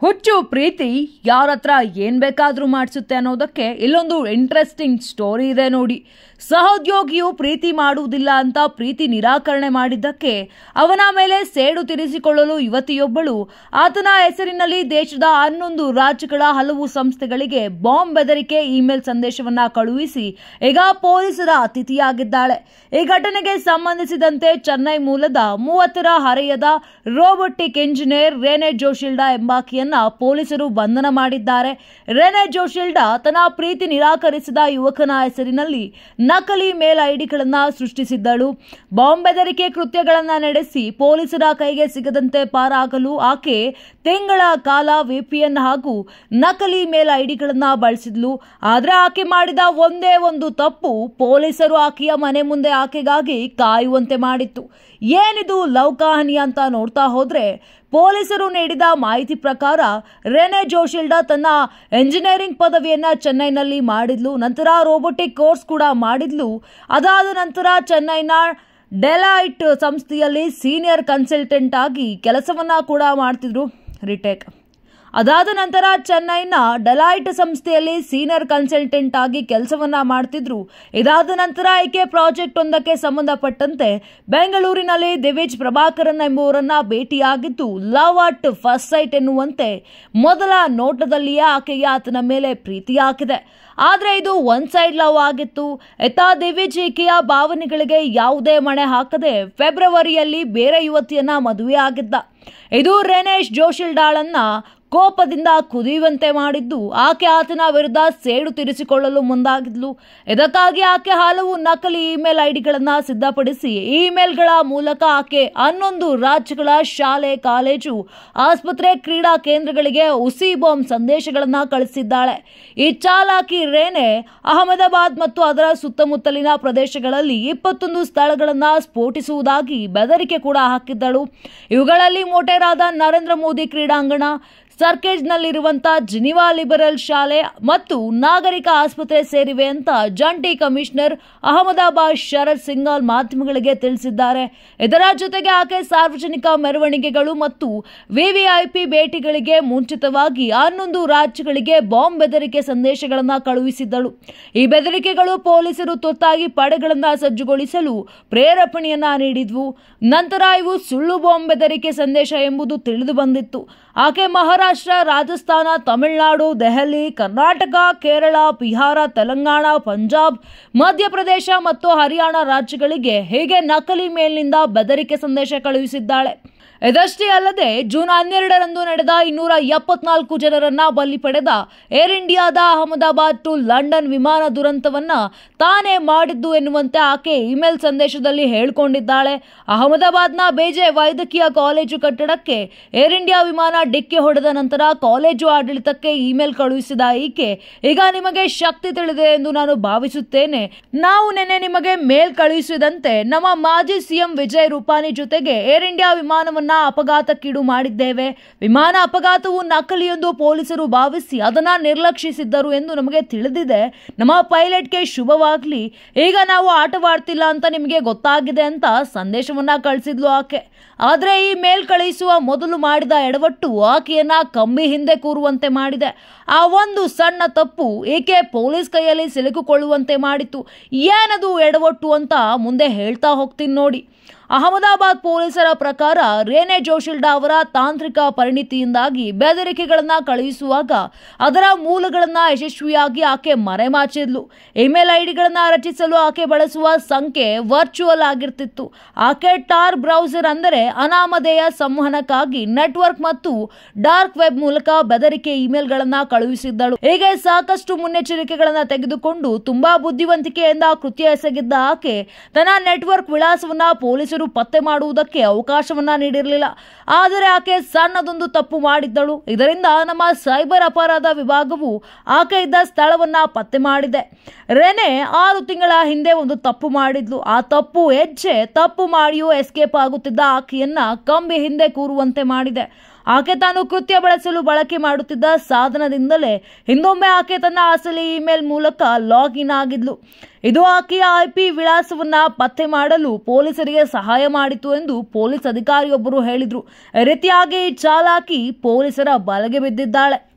ಹುಚ್ಚು ಪ್ರೀತಿ ಯಾರ ಹತ್ರ ಏನ್ ಬೇಕಾದ್ರೂ ಮಾಡಿಸುತ್ತೆ ಅನ್ನೋದಕ್ಕೆ ಇಲ್ಲೊಂದು ಇಂಟ್ರೆಸ್ಟಿಂಗ್ ಸ್ಟೋರಿ ಇದೆ ನೋಡಿ. ಸಹೋದ್ಯೋಗಿಯು ಪ್ರೀತಿ ಮಾಡುವುದಿಲ್ಲ ಅಂತ ಪ್ರೀತಿ ನಿರಾಕರಣೆ ಮಾಡಿದ್ದಕ್ಕೆ ಅವನ ಮೇಲೆ ಸೇಡು ತೀರಿಸಿಕೊಳ್ಳಲು ಯುವತಿಯೊಬ್ಬಳು ಆತನ ಹೆಸರಿನಲ್ಲಿ ದೇಶದ 11 ರಾಜ್ಯಗಳ ಹಲವು ಸಂಸ್ಥೆಗಳಿಗೆ ಬಾಂಬ್ ಬೆದರಿಕೆ ಇಮೇಲ್ ಸಂದೇಶವನ್ನ ಕಳುಹಿಸಿ ಈಗ ಪೊಲೀಸರ ಅತಿಥಿಯಾಗಿದ್ದಾಳೆ. ಈ ಘಟನೆಗೆ ಸಂಬಂಧಿಸಿದಂತೆ ಚೆನ್ನೈ ಮೂಲದ 30ರ ಹರೆಯದ ರೋಬೋಟಿಕ್ ಇಂಜಿನಿಯರ್ ರೆನೆ ಜೋಶಿಲ್ಡಾ ಎಂಬಾಕೆಯನ್ನ ಪೊಲೀಸರು ಬಂಧನ ಮಾಡಿದ್ದಾರೆ. ರೆನೆ ಜೋಶಿಲ್ಡಾ ತನ್ನ ಪ್ರೀತಿ ನಿರಾಕರಿಸಿದ ಯುವಕನ ಹೆಸರಿನಲ್ಲಿ ನಕಲಿ ಮೇಲ್ ಐಡಿಗಳನ್ನ ಸೃಷ್ಟಿಸಿದ್ದಳು. ಬಾಂಬ್ ಬೆದರಿಕೆ ಕೃತ್ಯಗಳನ್ನ ನಡೆಸಿ ಪೊಲೀಸರ ಕೈಗೆ ಸಿಗದಂತೆ ಪಾರಾಗಲು ಆಕೆ ತಿಂಗಳ ಕಾಲ ವಿಪಿಎನ್ ಹಾಗೂ ನಕಲಿ ಮೇಲ್ ಐಡಿಗಳನ್ನ ಬಳಸಿದ್ಲು. ಆದ್ರೆ ಆಕೆ ಮಾಡಿದ ಒಂದೇ ಒಂದು ತಪ್ಪು ಪೊಲೀಸರು ಆಕೆಯ ಮನೆ ಮುಂದೆ ಆಕೆಗಾಗಿ ಕಾಯುವಂತೆ ಮಾಡಿತ್ತು. ಏನಿದು ಲವ್ ಕಹಾನಿ ಅಂತ ನೋಡ್ತಾ ಹೋದ್ರೆ, ಪೊಲೀಸರು ನೀಡಿದ ಮಾಹಿತಿ ಪ್ರಕಾರ ರೆನೆ ಜೋಶಿಲ್ಡಾ ತನ್ನ ಎಂಜಿನಿಯರಿಂಗ್ ಪದವಿಯನ್ನ ಚೆನ್ನೈನಲ್ಲಿ ಮಾಡಿದ್ಲು. ನಂತರ ರೋಬೋಟಿಕ್ ಕೋರ್ಸ್ ಕೂಡ ಮಾಡಿದ್ಲು. ಅದಾದ ನಂತರ ಚೆನ್ನೈನ ಡೆಲಾಯ್ಟ್ ಸಂಸ್ಥೆಯಲ್ಲಿ ಸೀನಿಯರ್ ಕನ್ಸಲ್ಟೆಂಟ್ ಆಗಿ ಕೆಲಸವನ್ನ ಕೂಡ ಮಾಡ್ತಿದ್ರು. ಅದಾದ ನಂತರ ಚೆನ್ನೈನ ಡೆಲಾಯ್ಟ್ ಸಂಸ್ಥೆಯಲ್ಲಿ ಸೀನಿಯರ್ ಕನ್ಸಲ್ಟೆಂಟ್ ಆಗಿ ಕೆಲಸವನ್ನ ಮಾಡ್ತಿದ್ರು. ಇದಾದ ನಂತರ ಆಕೆ ಪ್ರಾಜೆಕ್ಟ್ ಒಂದಕ್ಕೆ ಸಂಬಂಧಪಟ್ಟಂತೆ ಬೆಂಗಳೂರಿನಲ್ಲಿ ದಿವಿಜ್ ಪ್ರಭಾಕರನ್ ಎಂಬುವರನ್ನ ಭೇಟಿಯಾಗಿದ್ದು, ಲವ್ ಅಟ್ ಫಸ್ಟ್ ಸೈಟ್ ಎನ್ನುವಂತೆ ಮೊದಲ ನೋಟದಲ್ಲಿಯೇ ಆಕೆಗೆ ಆತನ ಮೇಲೆ ಪ್ರೀತಿ ಹಾಕಿದೆ. ಆದ್ರೆ ಇದು ಒನ್ ಸೈಡ್ ಲವ್ ಆಗಿತ್ತು. ದಿವಿಜ್ ಈಕೆಯ ಭಾವನೆಗಳಿಗೆ ಯಾವುದೇ ಮಣೆ ಹಾಕದೆ ಫೆಬ್ರವರಿಯಲ್ಲಿ ಬೇರೆ ಯುವತಿಯನ್ನ ಮದುವೆ ಆಗಿದ್ದ. ಇದು ರೆನೇಶ್ ಜೋಶಿಲ್ಡಾಳನ್ನ ಕೋಪದಿಂದ ಕುದಿಯುವಂತೆ ಮಾಡಿದ್ದು, ಆಕೆ ಆತನ ವಿರುದ್ಧ ಸೇಡು ತೀರಿಸಿಕೊಳ್ಳಲು ಮುಂದಾಗಿದ್ಲು. ಇದಕ್ಕಾಗಿ ಆಕೆ ಹಲವು ನಕಲಿ ಇಮೇಲ್ ಐಡಿಗಳನ್ನ ಸಿದ್ಧಪಡಿಸಿ ಇಮೇಲ್ಗಳ ಮೂಲಕ ಆಕೆ 11 ರಾಜ್ಯಗಳ ಶಾಲೆ, ಕಾಲೇಜು, ಆಸ್ಪತ್ರೆ, ಕ್ರೀಡಾ ಕೇಂದ್ರಗಳಿಗೆ ಹುಸಿ ಬಾಂಬ್ ಸಂದೇಶಗಳನ್ನ ಕಳಿಸಿದ್ದಾಳೆ. ಈ ಚಾಲಾಕಿ ರೇನೆ ಅಹಮದಾಬಾದ್ ಮತ್ತು ಅದರ ಸುತ್ತಮುತ್ತಲಿನ ಪ್ರದೇಶಗಳಲ್ಲಿ 21 ಸ್ಥಳಗಳನ್ನ ಸ್ಫೋಟಿಸುವುದಾಗಿ ಬೆದರಿಕೆ ಕೂಡ ಹಾಕಿದ್ದಳು. ಇವುಗಳಲ್ಲಿ ಮೊಟೇರಾದ ನರೇಂದ್ರ ಮೋದಿ ಕ್ರೀಡಾಂಗಣ, ಸರ್ಕೇಜ್ನಲ್ಲಿರುವಂತಹ ಜಿನಿವಾ ಲಿಬರಲ್ ಶಾಲೆ ಮತ್ತು ನಾಗರಿಕ ಆಸ್ಪತ್ರೆ ಸೇರಿವೆ ಅಂತ ಜಂಟಿ ಕಮಿಷನರ್ ಅಹಮದಾಬಾದ್ ಶರದ್ ಸಿಂಘಾಲ್ ಮಾಧ್ಯಮಗಳಿಗೆ ತಿಳಿಸಿದ್ದಾರೆ. ಇದರ ಜೊತೆಗೆ ಆಕೆ ಸಾರ್ವಜನಿಕ ಮೆರವಣಿಗೆಗಳು ಮತ್ತು ವಿವಿಐಪಿ ಭೇಟಿಗಳಿಗೆ ಮುಂಚಿತವಾಗಿ 11 ರಾಜ್ಯಗಳಿಗೆ ಬಾಂಬ್ ಬೆದರಿಕೆ ಸಂದೇಶಗಳನ್ನು ಕಳುಹಿಸಿದ್ದಳು. ಈ ಬೆದರಿಕೆಗಳು ಪೊಲೀಸರು ತುರ್ತಾಗಿ ಪಡೆಗಳನ್ನು ಸಜ್ಜುಗೊಳಿಸಲು ಪ್ರೇರೇಪಣೆಯನ್ನ ನೀಡಿದ್ವು. ನಂತರ ಇವು ಸುಳ್ಳು ಬಾಂಬ್ ಬೆದರಿಕೆ ಸಂದೇಶ ಎಂಬುದು ತಿಳಿದು ಬಂದಿತ್ತು. ಆಕೆ ಮಹಾರಾಷ್ಟ್ರ, ರಾಜಸ್ಥಾನ, ತಮಿಳುನಾಡು, ದೆಹಲಿ, ಕರ್ನಾಟಕ, ಕೇರಳ, ಬಿಹಾರ, ತೆಲಂಗಾಣ, ಪಂಜಾಬ್, ಮಧ್ಯಪ್ರದೇಶ ಮತ್ತು ಹರಿಯಾಣ ರಾಜ್ಯಗಳಿಗೆ ಹೀಗೆ ನಕಲಿ ಮೇಲ್ನಿಂದ ಬೆದರಿಕೆ ಸಂದೇಶ ಕಳುಹಿಸಿದ್ದಾಳೆ. ಇದಷ್ಟೇ ಅಲ್ಲದೆ ಜೂನ್ 12ರಂದು ನಡೆದ 274 ಜನರನ್ನ ಬಲಿ ಪಡೆದ ಏರ್ ಇಂಡಿಯಾದ ಅಹಮದಾಬಾದ್ ಟು ಲಂಡನ್ ವಿಮಾನ ದುರಂತವನ್ನ ತಾನೇ ಮಾಡಿದ್ದು ಎನ್ನುವಂತೆ ಆಕೆ ಇಮೇಲ್ ಸಂದೇಶದಲ್ಲಿ ಹೇಳಿಕೊಂಡಿದ್ದಾಳೆ. ಅಹಮದಾಬಾದ್ನ ಬೇಜೆ ವೈದ್ಯಕೀಯ ಕಾಲೇಜು ಕಟ್ಟಡಕ್ಕೆ ಏರ್ ಇಂಡಿಯಾ ವಿಮಾನ ಡಿಕ್ಕಿ ಹೊಡೆದ ನಂತರ ಕಾಲೇಜು ಆಡಳಿತಕ್ಕೆ ಇಮೇಲ್ ಕಳುಹಿಸಿದ ಈಕೆ, ಈಗ ನಿಮಗೆ ಶಕ್ತಿ ತಿಳಿದೆ ಎಂದು ನಾನು ಭಾವಿಸುತ್ತೇನೆ. ನಾವು ನಿನ್ನೆ ನಿಮಗೆ ಮೇಲ್ ಕಳುಹಿಸಿದಂತೆ ನಮ್ಮ ಮಾಜಿ ಸಿಎಂ ವಿಜಯ್ ರೂಪಾನಿ ಜೊತೆಗೆ ಏರ್ ಇಂಡಿಯಾ ವಿಮಾನವನ್ನ ಅಪಘಾತಕ್ಕೀಡು ಮಾಡಿದ್ದೇವೆ. ವಿಮಾನ ಅಪಘಾತವು ನಕಲಿ ಎಂದು ಪೊಲೀಸರು ಭಾವಿಸಿ ಅದನ್ನ ನಿರ್ಲಕ್ಷಿಸಿದ್ದರು ಎಂದು ನಮಗೆ ತಿಳಿದಿದೆ. ನಮ್ಮ ಪೈಲಟ್ಗೆ ಶುಭವಾಗ್ಲಿ. ಈಗ ನಾವು ಆಟವಾಡ್ತಿಲ್ಲ ಅಂತ ನಿಮಗೆ ಗೊತ್ತಾಗಿದೆ ಅಂತ ಸಂದೇಶವನ್ನ ಕಳಿಸಿದ್ಲು ಆಕೆ. ಆದ್ರೆ ಈ ಮೇಲ್ ಕಳುಹಿಸುವ ಮೊದಲು ಮಾಡಿದ ಎಡವಟ್ಟು ಆಕೆಯನ್ನ ಕಂಬಿ ಹಿಂದೆ ಕೂರುವಂತೆ ಮಾಡಿದೆ. ಆ ಒಂದು ಸಣ್ಣ ತಪ್ಪು ಏಕೆ ಪೊಲೀಸ್ ಕೈಯಲ್ಲಿ ಸಿಲುಕಿಕೊಳ್ಳುವಂತೆ ಮಾಡಿತು. ಏನದು ಎಡವಟ್ಟು ಅಂತ ಮುಂದೆ ಹೇಳ್ತಾ ಹೋಗ್ತೀನಿ ನೋಡಿ. ಅಹಮದಾಬಾದ್ ಪೊಲೀಸರ ಪ್ರಕಾರ ರೆನೆ ಜೋಶಿಲ್ಡಾ ಅವರ ತಾಂತ್ರಿಕ ಪರಿಣಿತಿಯಿಂದಾಗಿ ಬೆದರಿಕೆಗಳನ್ನ ಕಳುಹಿಸುವಾಗ ಅದರ ಮೂಲಗಳನ್ನ ಯಶಸ್ವಿಯಾಗಿ ಆಕೆ ಮರೆಮಾಚಿದ್ಲು. ಇಮೇಲ್ ಐಡಿಗಳನ್ನ ರಚಿಸಲು ಆಕೆ ಬಳಸುವ ಸಂಖ್ಯೆ ವರ್ಚುವಲ್ ಆಗಿರ್ತಿತ್ತು. ಆಕೆ ಟಾರ್ ಬ್ರೌಸರ್ ಅಂದರೆ ಅನಾಮಧೇಯ ಸಂವಹನಕ್ಕಾಗಿ ನೆಟ್ವರ್ಕ್ ಮತ್ತು ಡಾರ್ಕ್ ವೆಬ್ ಮೂಲಕ ಬೆದರಿಕೆ ಇಮೇಲ್ಗಳನ್ನ ಕಳುಹಿಸಿದ್ದಳು. ಹೀಗೆ ಸಾಕಷ್ಟು ಮುನ್ನೆಚ್ಚರಿಕೆಗಳನ್ನ ತೆಗೆದುಕೊಂಡು ತುಂಬಾ ಬುದ್ಧಿವಂತಿಕೆಯಿಂದ ಕೃತ್ಯ ಎಸಗಿದ್ದ ಆಕೆ ತನ್ನ ನೆಟ್ವರ್ಕ್ ವಿಳಾಸವನ್ನ ಪೊಲೀಸರು ಪತ್ತೆ ಮಾಡುವುದಕ್ಕೆ ಅವಕಾಶವನ್ನ ನೀಡಿರಲಿಲ್ಲ. ಆದರೆ ಆಕೆ ಸಣ್ಣದೊಂದು ತಪ್ಪು ಮಾಡಿದ್ದಳು. ಇದರಿಂದ ನಮ್ಮ ಸೈಬರ್ ಅಪರಾಧ ವಿಭಾಗವು ಆಕೆ ಇದ್ದ ಸ್ಥಳವನ್ನ ಪತ್ತೆ ಮಾಡಿದೆ. ರೆನೆ 6 ತಿಂಗಳ ಹಿಂದೆ ಒಂದು ತಪ್ಪು ಮಾಡಿದ್ಲು. ಆ ತಪ್ಪು ಮಾಡಿಯೂ ಎಸ್ಕೇಪ್ ಆಗುತ್ತಿದ್ದ ಆಕೆಯನ್ನ ಕಂಬಿ ಹಿಂದೆ ಕೂರುವಂತೆ ಮಾಡಿದೆ. ಆಕೆ ತಾನು ಕೃತ್ಯ ಬಳಸಲು ಬಳಕೆ ಮಾಡುತ್ತಿದ್ದ ಸಾಧನದಿಂದಲೇ ಹಿಂದೊಮ್ಮೆ ಆಕೆ ತನ್ನ ಅಸಲಿ ಇಮೇಲ್ ಮೂಲಕ ಲಾಗಿನ್ ಆಗಿದ್ಲು. ಇದು ಆಕೆಯ IP ವಿಳಾಸವನ್ನ ಪತ್ತೆ ಮಾಡಲು ಪೊಲೀಸರಿಗೆ ಸಹಾಯ ಮಾಡಿತು ಎಂದು ಪೊಲೀಸ್ ಅಧಿಕಾರಿಯೊಬ್ಬರು ಹೇಳಿದ್ರು. ಈ ರೀತಿಯಾಗಿ ಚಾಲಾಕಿ ಪೊಲೀಸರ ಬಲೆಗೆ ಬಿದ್ದಿದ್ದಾಳೆ.